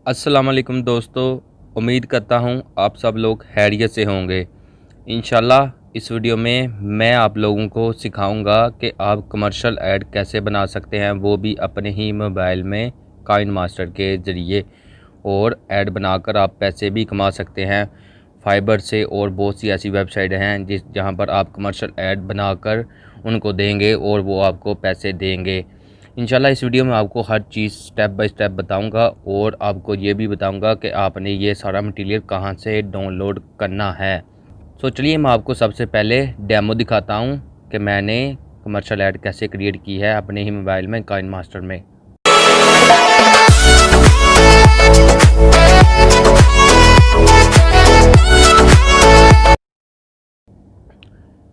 अस्सलाम वालेकुम दोस्तों, उम्मीद करता हूँ आप सब लोग खैरियत से होंगे। इंशाल्लाह इस वीडियो में मैं आप लोगों को सिखाऊंगा कि आप कमर्शियल ऐड कैसे बना सकते हैं, वो भी अपने ही मोबाइल में काइन मास्टर के ज़रिए। और ऐड बनाकर आप पैसे भी कमा सकते हैं फाइबर से। और बहुत सी ऐसी वेबसाइट हैं जहाँ पर आप कमर्शियल ऐड बनाकर उनको देंगे और वो आपको पैसे देंगे। इंशाल्लाह इस वीडियो में आपको हर चीज़ स्टेप बाय स्टेप बताऊंगा और आपको ये भी बताऊंगा कि आपने ये सारा मटेरियल कहाँ से डाउनलोड करना है। तो चलिए मैं आपको सबसे पहले डेमो दिखाता हूँ कि मैंने कमर्शियल ऐड कैसे क्रिएट की है अपने ही मोबाइल में काइन मास्टर में।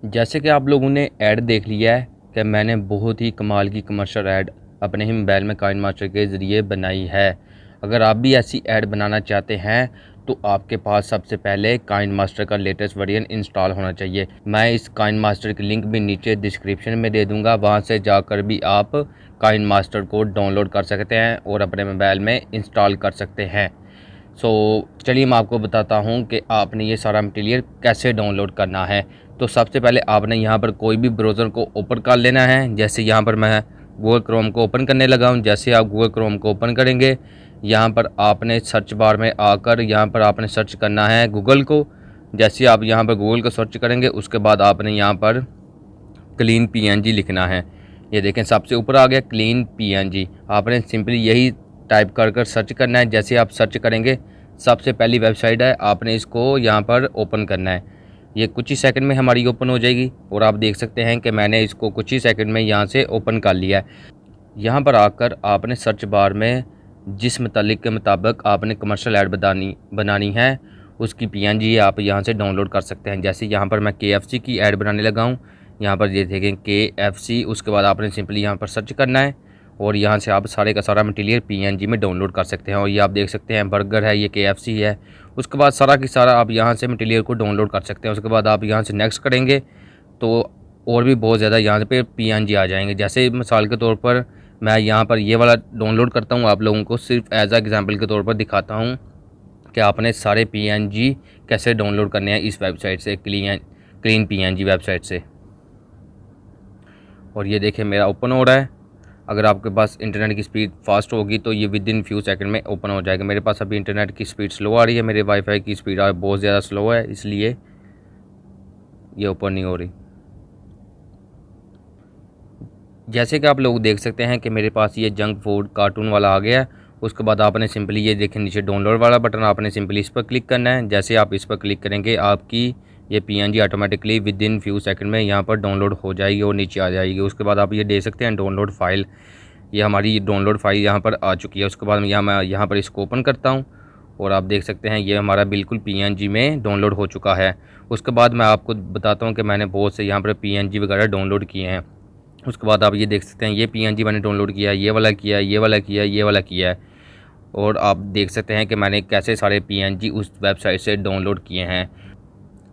जैसे कि आप लोगों ने ऐड देख लिया है कि मैंने बहुत ही कमाल की कमर्शियल ऐड अपने ही मोबाइल में काइन मास्टर के ज़रिए बनाई है। अगर आप भी ऐसी ऐड बनाना चाहते हैं तो आपके पास सबसे पहले काइन मास्टर का लेटेस्ट वर्जन इंस्टॉल होना चाहिए। मैं इस काइन मास्टर की लिंक भी नीचे डिस्क्रिप्शन में दे दूंगा, वहां से जाकर भी आप काइन मास्टर को डाउनलोड कर सकते हैं और अपने मोबाइल में इंस्टॉल कर सकते हैं। चलिए मैं आपको बताता हूँ कि आपने ये सारा मटेरियल कैसे डाउनलोड करना है। तो सबसे पहले आपने यहाँ पर कोई भी ब्राउज़र को ओपन कर लेना है। जैसे यहाँ पर मैं गूगल क्रोम को ओपन करने लगा हूँ। जैसे आप गूगल क्रोम को ओपन करेंगे, यहाँ पर आपने सर्च बार में आकर यहाँ पर आपने सर्च करना है गूगल को। जैसे आप यहाँ पर गूगल को सर्च करेंगे, उसके बाद आपने यहाँ पर क्लीन पीएनजी लिखना है। ये देखें सबसे ऊपर आ गया क्लीन पीएनजी। आपने सिंपली यही टाइप कर सर्च करना है। जैसे आप सर्च करेंगे, सबसे पहली वेबसाइट है, आपने इसको यहाँ पर ओपन करना है। ये कुछ ही सेकंड में हमारी ओपन हो जाएगी और आप देख सकते हैं कि मैंने इसको कुछ ही सेकंड में यहाँ से ओपन कर लिया है। यहाँ पर आकर आपने सर्च बार में जिस मुतालिक के मुताबिक आपने कमर्शियल ऐड बनानी है उसकी पीएनजी आप यहाँ से डाउनलोड कर सकते हैं। जैसे यहाँ पर मैं KFC की ऐड बनाने लगा हूँ। यहाँ पर ये देखें KFC, उसके बाद आपने सिंपली यहाँ पर सर्च करना है और यहाँ से आप सारे का सारा मटेरियल पीएनजी में डाउनलोड कर सकते हैं। और ये आप देख सकते हैं बर्गर है, ये KFC है। उसके बाद सारा की सारा आप यहाँ से मटेरियल को डाउनलोड कर सकते हैं। उसके बाद आप यहाँ से नेक्स्ट करेंगे तो और भी बहुत ज़्यादा यहाँ पे पीएनजी आ जाएंगे। जैसे मिसाल के तौर पर मैं यहाँ पर ये वाला डाउनलोड करता हूँ, आप लोगों को सिर्फ एज एग्जाम्पल के तौर पर दिखाता हूँ कि आपने सारे पीएनजी कैसे डाउनलोड करने हैं इस वेबसाइट से, क्लीन पीएनजी वेबसाइट से। और ये देखें मेरा ओपन हो रहा है। अगर आपके पास इंटरनेट की स्पीड फास्ट होगी तो ये विद इन फ्यू सेकंड में ओपन हो जाएगा। मेरे पास अभी इंटरनेट की स्पीड स्लो आ रही है, मेरे वाईफाई की स्पीड बहुत ज़्यादा स्लो है, इसलिए ये ओपन नहीं हो रही। जैसे कि आप लोग देख सकते हैं कि मेरे पास ये जंक फूड कार्टून वाला आ गया है। उसके बाद आपने सिंपली ये देखें नीचे डाउनलोड वाला बटन, आपने सिंपली इस पर क्लिक करना है। जैसे आप इस पर क्लिक करेंगे, आपकी ये PNG automatically with in few second में यहाँ पर डाउनलोड हो जाएगी और नीचे आ जाएगी। उसके बाद आप ये देख सकते हैं डाउनलोड फाइल, ये हमारी डाउनलोड फाइल यहाँ पर आ चुकी है। उसके बाद मैं यहाँ पर इसको ओपन करता हूँ और आप देख सकते हैं ये हमारा बिल्कुल पीएनजी में डाउनलोड हो चुका है। उसके बाद मैं आपको बताता हूँ कि मैंने बहुत से यहाँ पर पीएनजी वगैरह डाउनलोड किए हैं। उसके बाद आप ये देख सकते हैं ये पीएनजी मैंने डाउनलोड किया, ये वाला किया, ये वाला किया, ये वाला किया है। और आप देख सकते हैं कि मैंने कैसे सारे पीएनजी उस वेबसाइट से डाउनलोड किए हैं।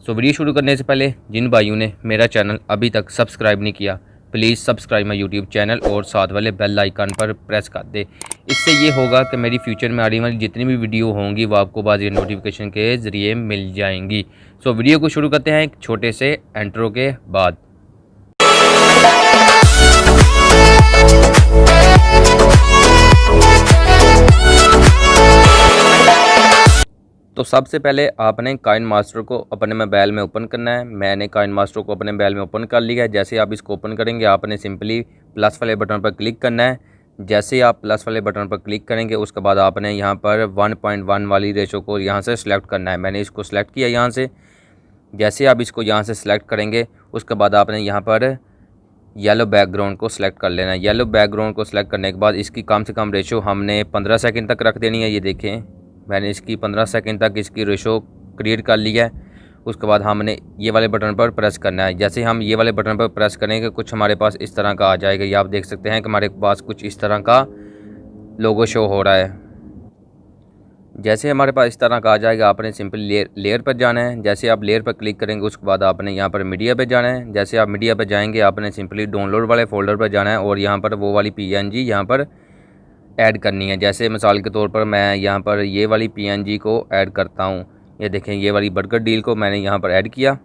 वीडियो शुरू करने से पहले जिन भाइयों ने मेरा चैनल अभी तक सब्सक्राइब नहीं किया, please subscribe my YouTube channel और साथ वाले बेल आइकन पर प्रेस कर दे। इससे ये होगा कि मेरी फ्यूचर में आने वाली जितनी भी वीडियो होंगी वो आपको बाज़ नोटिफिकेशन के ज़रिए मिल जाएंगी। वीडियो को शुरू करते हैं एक छोटे से इंट्रो के बाद। तो सबसे पहले आपने काइन मास्टर को अपने मोबाइल में ओपन करना है। मैंने काइन मास्टर को अपने मोबाइल में ओपन कर लिया है। जैसे आप इसको ओपन करेंगे, आपने सिंपली प्लस वाले बटन पर क्लिक करना है। जैसे आप प्लस वाले बटन पर क्लिक करेंगे, उसके बाद आपने यहाँ पर 1.1 वाली रेशो को यहाँ से सिलेक्ट करना है। मैंने इसको सिलेक्ट किया यहाँ से। जैसे आप इसको यहाँ से सिलेक्ट करेंगे, उसके बाद आपने यहाँ पर येलो बैकग्राउंड को सिलेक्ट कर लेना है। येलो बैकग्राउंड को सिलेक्ट करने के बाद इसकी कम से कम रेशो हमने 15 सेकंड तक रख देनी है। ये देखें मैंने इसकी 15 सेकंड तक इसकी रेशो क्रिएट कर लिया है। उसके बाद हमने ये वाले बटन पर प्रेस करना है। जैसे हम ये वाले बटन पर प्रेस करेंगे, कुछ हमारे पास इस तरह का आ जाएगा। ये आप देख सकते हैं कि हमारे पास कुछ इस तरह का लोगो शो हो रहा है। जैसे हमारे पास इस तरह का आ जाएगा, आपने सिंपली लेयर पर जाना है। जैसे आप लेयर पर क्लिक करेंगे, उसके बाद आपने यहाँ पर मीडिया पे जाना है। जैसे आप मीडिया पे जाएंगे, आपने सिंपली डाउनलोड वाले फोल्डर पर जाना है और यहाँ पर वो वाली पीएनजी यहाँ पर ऐड करनी है। जैसे मिसाल के तौर पर मैं यहाँ पर ये वाली PNG को ऐड करता हूँ। ये देखें, ये वाली बर्गर डील को मैंने यहाँ पर ऐड किया।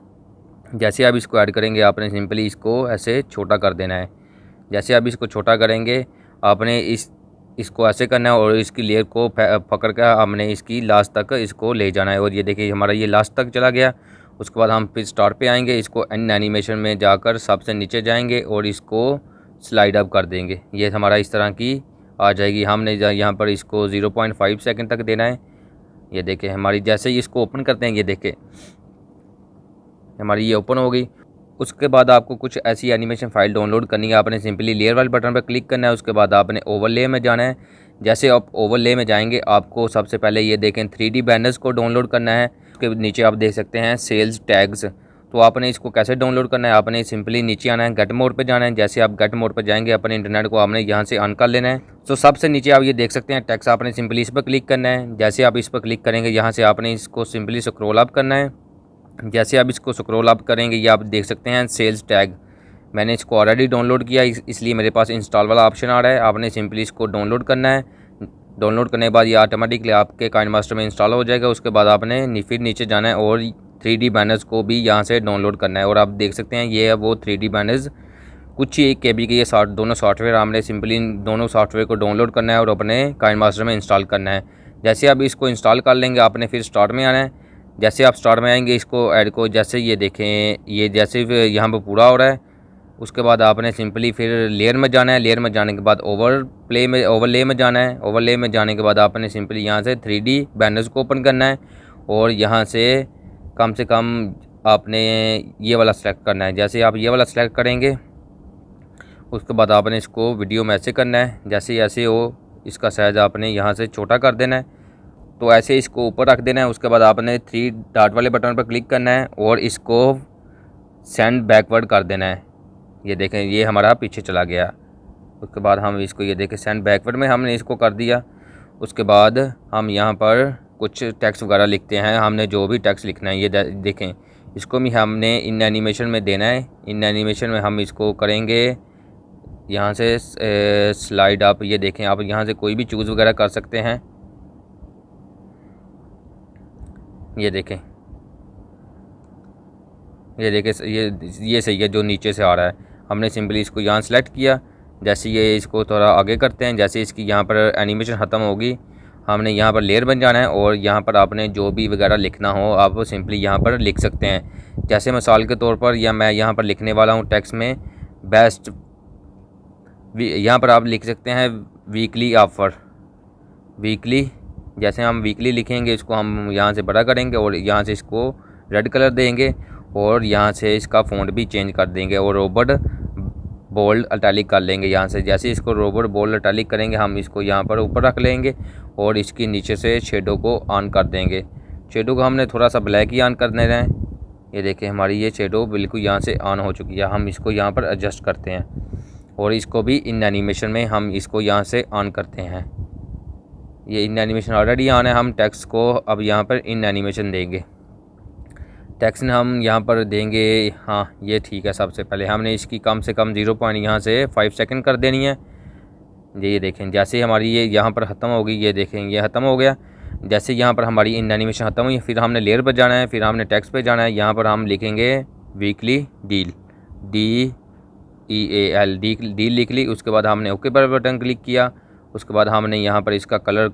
जैसे आप इसको ऐड करेंगे आपने सिंपली इसको ऐसे छोटा कर देना है। जैसे आप इसको छोटा करेंगे आपने इसको ऐसे करना है और इसकी लेयर को पकड़ कर हमने इसकी लास्ट तक इसको ले जाना है। और ये देखिए हमारा ये लास्ट तक चला गया। उसके बाद हम फिर स्टार्ट पे आएंगे, इसको एंड एनिमेशन में जाकर सबसे नीचे जाएंगे और इसको स्लाइड अप कर देंगे। ये हमारा इस तरह की आ जाएगी। हमने यहाँ पर इसको 0.5 सेकंड तक देना है। ये देखें हमारी जैसे ही इसको ओपन करते हैं, ये देखें हमारी ये ओपन हो गई। उसके बाद आपको कुछ ऐसी एनिमेशन फ़ाइल डाउनलोड करनी है। आपने सिंपली लेयर वाले बटन पर क्लिक करना है। उसके बाद आपने ओवरले में जाना है। जैसे आप ओवरले में जाएंगे आपको सबसे पहले ये देखें 3D बैनर्स को डाउनलोड करना है। उसके नीचे आप देख सकते हैं सेल्स टैग्स। तो आपने इसको कैसे डाउनलोड करना है, आपने सिंपली नीचे आना है, गेट मोड पे जाना है। जैसे आप गेट मोड पे जाएंगे अपने इंटरनेट को आपने यहाँ से ऑन कर लेना है। तो सबसे नीचे आप ये देख सकते हैं टैक्स, आपने सिंपली इस पर क्लिक करना है। जैसे आप इस पर क्लिक करेंगे यहाँ से आपने इसको सिंपली स्क्रॉल अप करना है। जैसे आप इसको स्क्रॉल अप करेंगे ये आप देख सकते हैं सेल्स टैग। मैंने इसको ऑलरेडी डाउनलोड किया इसलिए मेरे पास इंस्टॉल वाला ऑप्शन आ रहा है। आपने सिंपली इसको डाउनलोड करना है। डाउनलोड करने के बाद ये ऑटोमेटिकली आपके काइनमास्टर में इंस्टॉल हो जाएगा। उसके बाद आपने फिर नीचे जाना है और 3D बैनर्स को भी यहाँ से डाउनलोड करना है। और आप देख सकते हैं ये है वो 3D बैनर्स, कुछ ही 1 KB के ये दोनों सॉफ्टवेयर। हमने सिंपली इन दोनों सॉफ्टवेयर को डाउनलोड करना है और अपने काइनमास्टर में इंस्टॉल करना है। जैसे आप इसको इंस्टॉल कर लेंगे आपने फिर स्टार्ट में आना है। जैसे आप स्टार्ट में आएंगे इसको ऐड को जैसे ये देखें ये जैसे यहाँ पर पूरा हो रहा है। उसके बाद आपने सिंपली फिर लेयर में जाना है। लेयर में जाने के बाद ओवरले में जाना है। ओवरले में जाने के बाद आपने सिंपली यहाँ से 3D बैनर्स को ओपन करना है और यहाँ से कम आपने ये वाला सेलेक्ट करना है। जैसे आप ये वाला सेलेक्ट करेंगे उसके बाद आपने इसको वीडियो में ऐसे करना है। जैसे ऐसे हो इसका साइज़ आपने यहाँ से छोटा कर देना है। तो ऐसे इसको ऊपर रख देना है। उसके बाद आपने 3 डॉट वाले बटन पर क्लिक करना है और इसको सेंड बैकवर्ड कर देना है। ये देखें ये हमारा पीछे चला गया। उसके बाद हम इसको ये देखें सेंड बैकवर्ड में हमने इसको कर दिया। उसके बाद हम यहाँ पर कुछ टेक्स्ट वगैरह लिखते हैं। हमने जो भी टेक्स्ट लिखना है ये देखें इसको भी हमने इन एनिमेशन में देना है। इन एनिमेशन में हम इसको करेंगे यहाँ से स्लाइड अप। ये देखें आप यहाँ से कोई भी चूज़ वगैरह कर सकते हैं। ये देखें ये सही है जो नीचे से आ रहा है। हमने सिंपली इसको यहाँ सेलेक्ट किया। जैसे ये इसको थोड़ा आगे करते हैं, जैसे इसकी यहाँ पर एनिमेशन ख़त्म होगी हमने यहाँ पर लेयर बन जाना है और यहाँ पर आपने जो भी वगैरह लिखना हो आप सिंपली यहाँ पर लिख सकते हैं। जैसे मिसाल के तौर पर या मैं यहाँ पर लिखने वाला हूँ टेक्स्ट में बेस्ट, यहाँ पर आप लिख सकते हैं वीकली ऑफ़र। वीकली जैसे हम वीकली लिखेंगे इसको हम यहाँ से बड़ा करेंगे और यहाँ से इसको रेड कलर देंगे और यहाँ से इसका फ़ॉन्ट भी चेंज कर देंगे और रोबोट बोल्ड इटैलिक कर लेंगे यहाँ से। जैसे इसको रोबोट बोल्ड इटैलिक करेंगे हम इसको यहाँ पर ऊपर रख लेंगे और इसकी नीचे से शेडो को ऑन कर देंगे। शेडो को हमने थोड़ा सा ब्लैक ही ऑन कर देना है। ये देखें हमारी ये शेडो बिल्कुल यहाँ से ऑन हो चुकी है। हम इसको यहाँ पर एडजस्ट करते हैं और इसको भी इन एनिमेशन में हम इसको यहाँ से ऑन करते हैं। ये इन एनिमेशन ऑलरेडी ऑन है। हम टेक्स्ट को अब यहाँ पर इन एनिमेशन देंगे। टेक्स्ट हम यहाँ पर देंगे, हाँ ये ठीक है। सबसे पहले हमने इसकी कम से कम 0.5 सेकंड कर देनी है। ये देखें जैसे हमारी ये यहाँ पर ख़त्म होगी, ये देखें ये ख़त्म हो गया। जैसे यहाँ पर हमारी इन एनिमेशन ख़त्म हुई फिर हमने लेयर पर जाना है, फिर हमने टेक्स्ट पे जाना है। यहाँ पर हम लिखेंगे वीकली डील, DEAL डील लिख ली। उसके बाद हमने ओके पर बटन क्लिक किया। उसके बाद हमने यहाँ पर इसका कलर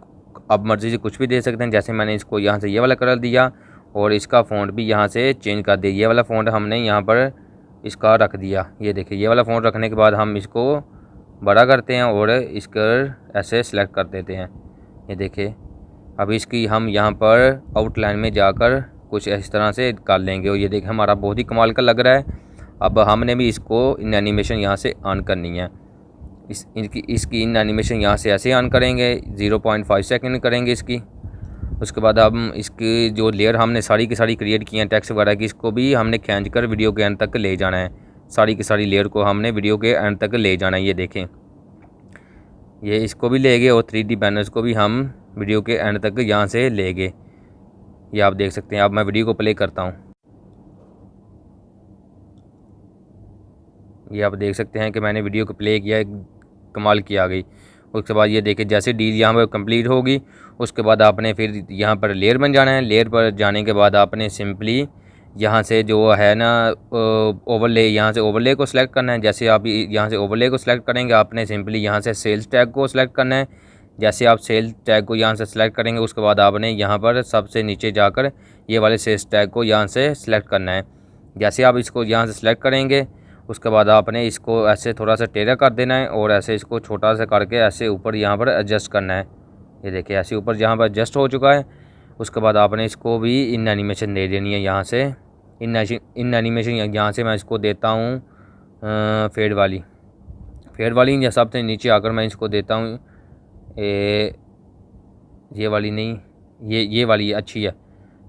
अब मर्ज़ी से कुछ भी दे सकते हैं। जैसे मैंने इसको यहाँ से ये वाला कलर दिया और इसका फ़ॉन्ट भी यहाँ से चेंज कर दिया। ये वाला फ़ॉन्ट हमने यहाँ पर इसका रख दिया। ये देखिए ये वाला फ़ॉन्ट रखने के बाद हम इसको बड़ा करते हैं और इसका ऐसे सेलेक्ट कर देते हैं। ये देखिए अब इसकी हम यहाँ पर आउटलाइन में जाकर कुछ इस तरह से कर लेंगे और ये देखिए हमारा बहुत ही कमाल का लग रहा है। अब हमने भी इसको इन एनिमेशन यहाँ से ऑन करनी है। इसकी इन एनिमेशन यहाँ से ऐसे ऑन करेंगे, 0.5 सेकंड करेंगे इसकी। उसके बाद हम इसकी जो लेयर हमने सारी की सारी क्रिएट की हैं टेक्स्ट वगैरह की, इसको भी हमने खींच कर वीडियो के एंड तक ले जाना है। सारी की सारी लेयर को हमने वीडियो के एंड तक ले जाना है। ये देखें ये इसको भी ले गए और 3D बैनर्स को भी हम वीडियो के एंड तक यहाँ से ले गए। ये आप देख सकते हैं। अब मैं वीडियो को प्ले करता हूँ। ये आप देख सकते हैं कि मैंने वीडियो को प्ले किया, कमाल की आ गई। उसके बाद ये देखिए जैसे डील यहाँ पर कंप्लीट होगी उसके बाद आपने फिर यहाँ पर लेयर बन जाना है। लेयर पर जाने के बाद आपने सिंपली यहाँ से जो है ना ओवरले, यहाँ से ओवरले को सिलेक्ट करना है। जैसे आप यहाँ से ओवरले को सिलेक्ट करेंगे आपने सिंपली यहाँ से सेल्स टैग को सिलेक्ट करना है। जैसे आप सेल्स टैग को यहाँ से सिलेक्ट करेंगे उसके बाद आपने यहाँ पर सबसे नीचे जाकर ये वाले सेल्स टैग को यहाँ से सिलेक्ट करना है। जैसे आप इसको यहाँ से सिलेक्ट करेंगे उसके बाद आपने इसको ऐसे थोड़ा सा टेढ़ा कर देना है और ऐसे इसको छोटा सा करके ऐसे ऊपर यहाँ पर एडजस्ट करना है। ये देखिए ऐसे ऊपर यहाँ पर एडजस्ट हो चुका है। उसके बाद आपने इसको भी इन एनिमेशन दे देनी है। यहाँ से इन एनिमेशन यहाँ से मैं इसको देता हूँ फेड वाली या सबसे नीचे आकर मैं इसको देता हूँ ये वाली नहीं, ये वाली अच्छी है।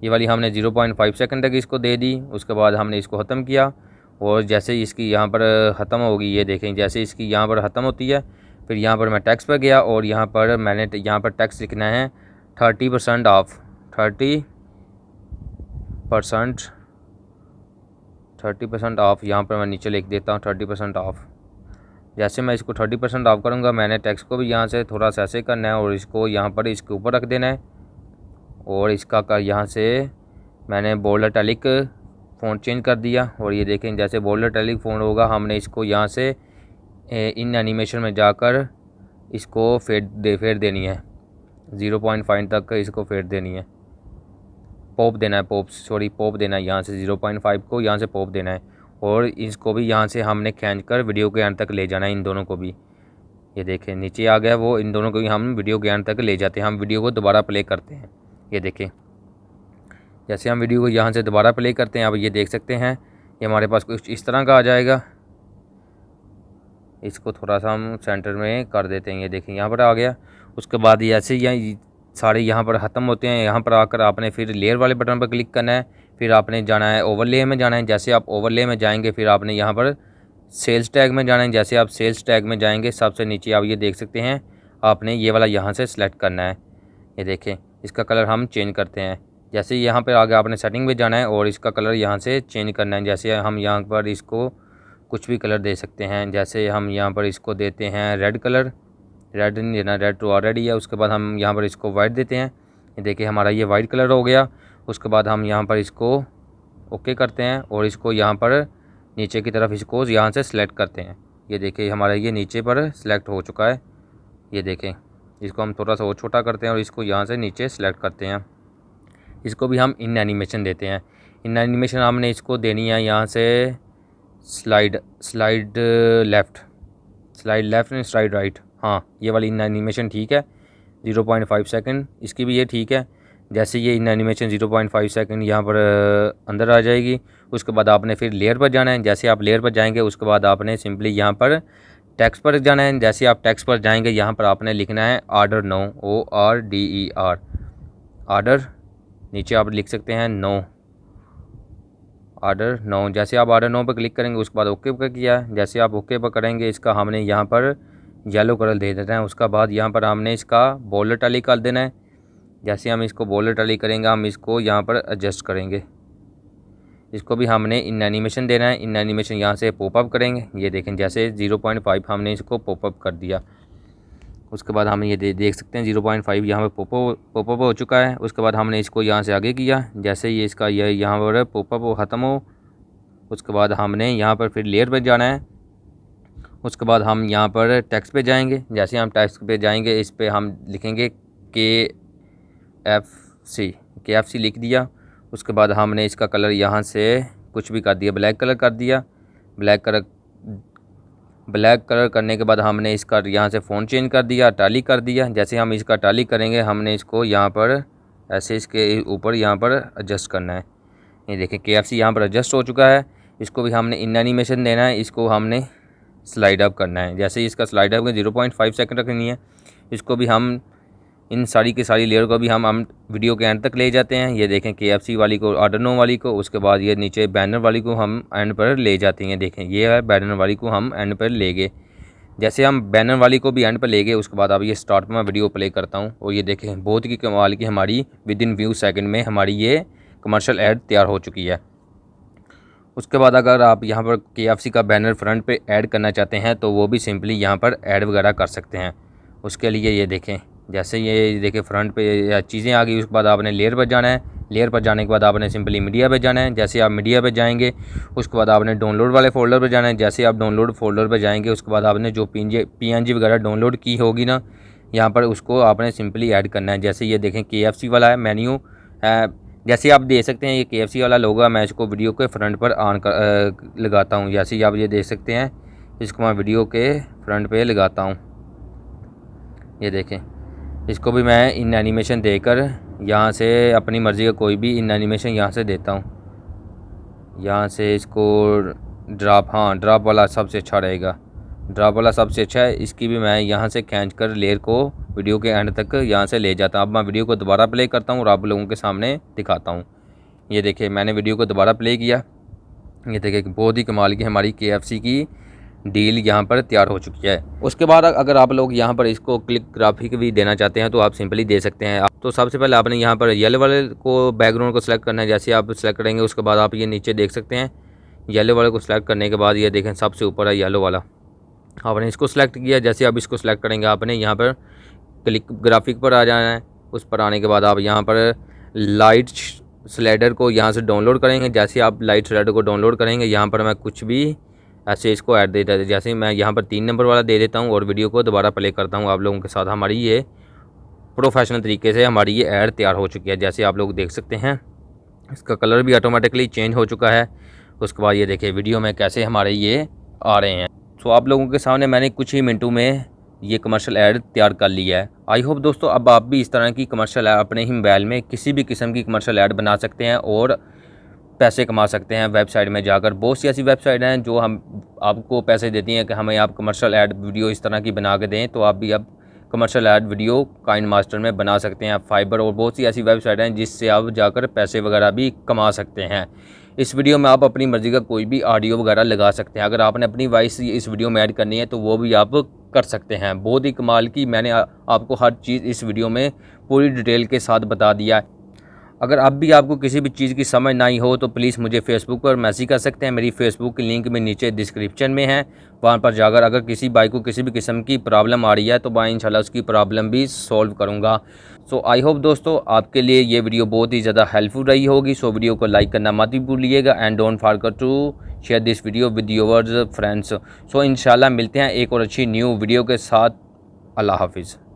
ये वाली हमने 0.5 सेकंड तक इसको दे दी। उसके बाद हमने इसको ख़त्म किया और जैसे ही इसकी यहाँ पर ख़त्म होगी, ये देखें जैसे इसकी यहाँ पर ख़त्म होती है फिर यहाँ पर मैं टेक्स्ट पर गया और यहाँ पर मैंने यहाँ पर टेक्स्ट लिखना है 30% ऑफ, 30% ऑफ। यहाँ पर मैं नीचे लिख देता हूँ 30% ऑफ। जैसे मैं इसको 30% ऑफ करूँगा मैंने टेक्स्ट को भी यहाँ से थोड़ा सा ऐसे करना है और इसको यहाँ पर इसके ऊपर रख देना है और इसका यहाँ से मैंने बोल्ड इटैलिक फ़ॉन्ट चेंज कर दिया। और ये देखें जैसे बोल्ड इटैलिक फ़ॉन्ट होगा हमने इसको यहाँ से इन एनिमेशन में जाकर इसको फेड देनी है 0.5 तक इसको फेड देनी है, पॉप देना है, पॉप देना है। यहाँ से 0.5 को यहाँ से पॉप देना है और इसको भी यहाँ से हमने खींच कर वीडियो के अंत तक ले जाना है। इन दोनों को भी ये देखें नीचे आ गया वो, इन दोनों को भी हम वीडियो के अंत तक ले जाते हैं। हम वीडियो को दोबारा प्ले करते हैं। ये देखें जैसे हम वीडियो को यहाँ से दोबारा प्ले करते हैं अब ये देख सकते हैं ये हमारे पास कुछ इस तरह का आ जाएगा। इसको थोड़ा सा हम सेंटर में कर देते हैं। ये देखें यहाँ पर आ गया। उसके बाद ऐसे ही सारे यहाँ पर ख़त्म होते हैं। यहाँ पर आकर आपने फिर लेयर वाले बटन पर क्लिक करना है। फिर आपने जाना है ओवरले में जाना है। जैसे आप ओवरले में जाएंगे फिर आपने यहाँ पर सेल्स टैग में जाना है। जैसे आप सेल्स टैग में जाएंगे सबसे नीचे आप ये देख सकते हैं आपने ये वाला यहाँ से सिलेक्ट करना है। ये देखें इसका कलर हम चेंज करते हैं। जैसे यहाँ पर आगे आपने सेटिंग में जाना है और इसका कलर यहाँ से चेंज करना है। जैसे हम यहाँ पर इसको कुछ भी कलर दे सकते हैं। जैसे हम यहाँ पर इसको देते हैं रेड कलर, रेड नहीं देना, रेड तो ऑलरेडी है। उसके बाद हम यहाँ पर इसको वाइट देते हैं। ये देखिए हमारा ये वाइट कलर हो गया। उसके बाद हम यहाँ पर इसको ओके करते हैं और इसको यहाँ पर नीचे की तरफ इसको यहाँ से सिलेक्ट करते हैं। ये देखिए हमारा ये नीचे पर सिलेक्ट हो चुका है। ये देखें इसको हम थोड़ा सा और छोटा करते हैं और इसको यहाँ से नीचे सेलेक्ट करते हैं। इसको भी हम इन एनिमेशन देते हैं। इन एनिमेशन हमने इसको देनी है यहाँ से स्लाइड लेफ़्ट नहीं स्लाइड राइट, हाँ ये वाली इन एनिमेशन ठीक है 0.5 सेकंड, इसकी भी ये ठीक है। जैसे ये इन एनिमेशन 0.5 सेकंड यहाँ पर अंदर आ जाएगी। उसके बाद आपने फिर लेयर पर जाना है। जैसे आप लेयर पर जाएंगे उसके बाद आपने सिंपली यहाँ पर टेक्स्ट पर जाना है। जैसे आप टेक्स्ट पर जाएंगे यहाँ पर आपने लिखना है ऑर्डर नो, ORDER ऑर्डर, नीचे आप लिख सकते हैं नो, ऑर्डर नो। जैसे आप ऑर्डर नो पर क्लिक करेंगे उसके बाद ओके पर किया। जैसे आप ओके पर करेंगे इसका हमने यहाँ पर येलो कलर दे देना है। उसका बाद यहाँ पर हमने इसका बोल्ड इटैलिक कर देना है। जैसे हम इसको बोल्ड इटैलिक करेंगे हम इसको यहाँ पर एडजस्ट करेंगे। इसको भी हमने इन एनिमेशन देना है। इन एनिमेशन यहाँ से पॉपअप करेंगे। ये देखें जैसे 0.5 हमने इसको पॉपअप कर दिया। उसके बाद हम ये देख सकते हैं 0.5 यहाँ पर पॉपअप हो चुका है। उसके बाद हमने इसको यहाँ से आगे किया। जैसे ये इसका ये यहाँ पर पॉपअप ख़त्म हो उसके बाद हमने यहाँ पर फिर लेयर पर जाना है। उसके बाद हम यहाँ पर टेक्स्ट पे जाएंगे। जैसे हम टेक्स्ट पे जाएंगे इस पे हम लिखेंगे KFC लिख दिया। उसके बाद हमने इसका कलर यहाँ से कुछ भी कर दिया, ब्लैक कलर कर दिया। ब्लैक कलर करने के बाद हमने इसका यहाँ से फ़ॉन्ट चेंज कर दिया, इटैलिक कर दिया। जैसे हम इसका इटैलिक करेंगे हमने इसको यहाँ पर ऐसे इसके ऊपर यहाँ पर एडजस्ट करना है। ये देखें KFC यहाँ पर एडजस्ट हो चुका है। इसको भी हमने इन एनिमेशन देना है। इसको हमने स्लाइड अप करना है। जैसे इसका स्लाइड अप 0.5 सेकंड रखनी है। इसको भी हम इन सारी की सारी लेयर को भी हम वीडियो के एंड तक ले जाते हैं। ये देखें KFC वाली को, ऑर्डर नो वाली को, उसके बाद ये नीचे बैनर वाली को हम एंड पर ले जाते हैं। देखें ये है बैनर वाली को हम एंड पर ले गए। जैसे हम बैनर वाली को भी एंड पर ले गए उसके बाद अब ये स्टार्ट में मैं वीडियो प्ले करता हूँ और ये देखें बहुत ही कमाल की हमारी विदिन व्यू सेकंड में हमारी ये कमर्शियल ऐड तैयार हो चुकी है। उसके बाद अगर आप यहाँ पर KFC का बैनर फ्रंट पे ऐड करना चाहते हैं तो वो भी सिंपली यहाँ पर ऐड वगैरह कर सकते हैं। उसके लिए ये देखें, जैसे ये देखें फ्रंट पे चीज़ें आ गई, उसके बाद आपने लेयर पर जाना है। लेयर पर जाने के बाद आपने सिंपली मीडिया पे जाना है। जैसे आप मीडिया पे जाएंगे उसके बाद आपने डाउनलोड वाले फ़ोल्डर पे जाना है। जैसे आप डाउनलोड फ़ोल्डर पे जाएंगे उसके बाद आपने जो PNG वगैरह डाउनलोड की होगी ना, यहाँ पर उसको आपने सिंपली ऐड करना है। जैसे ये देखें KFC वाला है मेन्यू, जैसे आप देख सकते हैं ये KFC वाला लोगो है। मैं इसको वीडियो के फ्रंट पर लगाता हूँ। जैसे ही आप ये देख सकते हैं, इसको मैं वीडियो के फ्रंट पे लगाता हूँ। ये देखें, इसको भी मैं इन एनिमेशन देकर यहाँ से अपनी मर्ज़ी का कोई भी इन एनिमेशन यहाँ से देता हूँ। यहाँ से इसको ड्रॉप, हाँ ड्रॉप वाला सबसे अच्छा रहेगा, ड्रॉप वाला सबसे अच्छा है। इसकी भी मैं यहाँ से खींच कर लेयर को वीडियो के एंड तक यहाँ से ले जाता हूँ। अब मैं वीडियो को दोबारा प्ले करता हूँ और आप लोगों के सामने दिखाता हूँ। ये देखिए मैंने वीडियो को दोबारा प्ले किया। ये देखिए बहुत ही कमाल की हमारी KFC की डील यहाँ पर तैयार हो चुकी है। उसके बाद अगर आप लोग यहाँ पर इसको क्लिक ग्राफिक भी देना चाहते हैं तो आप सिंपली दे सकते हैं। तो सबसे पहले आपने यहाँ पर येलो वाले को बैकग्राउंड को सिलेक्ट करना है। जैसे आप सिलेक्ट करेंगे उसके बाद आप ये नीचे देख सकते हैं, येलो वाले को सिलेक्ट करने के बाद ये देखें सबसे ऊपर है येलो वाला, आपने इसको सिलेक्ट किया। जैसे आप इसको सिलेक्ट करेंगे आपने यहाँ पर क्लिक ग्राफिक पर आ जाना है। उस पर आने के बाद आप यहाँ पर लाइट स्लाइडर को यहाँ से डाउनलोड करेंगे। जैसे आप लाइट स्लाइडर को डाउनलोड करेंगे यहाँ पर मैं कुछ भी ऐसे इसको ऐड दे देता है। जैसे मैं यहाँ पर 3 नंबर वाला दे देता हूँ और वीडियो को दोबारा प्ले करता हूँ आप लोगों के साथ। हमारी ये प्रोफेशनल तरीके से हमारी ये ऐड तैयार हो चुकी है। जैसे आप लोग देख सकते हैं इसका कलर भी ऑटोमेटिकली चेंज हो चुका है। उसके बाद ये देखिए वीडियो में कैसे हमारे ये आ रहे हैं। तो आप लोगों के सामने मैंने कुछ ही मिनटों में ये कमर्शियल ऐड तैयार कर लिया है। आई होप दोस्तों अब आप भी इस तरह की कमर्शियल ऐड अपने ही मोबाइल में किसी भी किस्म की कमर्शियल ऐड बना सकते हैं और पैसे कमा सकते हैं। वेबसाइट में जाकर बहुत सी ऐसी वेबसाइट हैं जो हम आपको पैसे देती हैं कि हमें आप कमर्शियल ऐड वीडियो इस तरह की बना के दें, तो आप भी अब कमर्शियल ऐड वीडियो काइनमास्टर में बना सकते हैं। फाइबर और बहुत सी ऐसी वेबसाइट हैं जिससे आप जाकर पैसे वगैरह भी कमा सकते हैं। इस वीडियो में आप अपनी मर्ज़ी का कोई भी ऑडियो वगैरह लगा सकते हैं। अगर आपने अपनी वॉइस इस वीडियो में ऐड करनी है तो वो भी आप कर सकते हैं। बहुत ही कमाल की मैंने आपको हर चीज़ इस वीडियो में पूरी डिटेल के साथ बता दिया है। अगर अब भी आपको किसी भी चीज़ की समझ ना आई हो तो प्लीज़ मुझे फेसबुक पर मैसेज कर सकते हैं। मेरी फेसबुक की लिंक में नीचे डिस्क्रिप्शन में है, वहाँ पर जाकर अगर किसी भाई को किसी भी किस्म की प्रॉब्लम आ रही है तो भाई इंशाल्लाह उसकी प्रॉब्लम भी सॉल्व करूँगा। सो आई होप दोस्तों आपके लिए ये वीडियो बहुत ही ज़्यादा हेल्पफुल रही होगी। सो वीडियो को लाइक करना मत भूलिएगा and don't forget to share this video with your friends. So इंशाल्लाह मिलते हैं एक और अच्छी न्यू वीडियो के साथ। अल्लाह हाफिज़।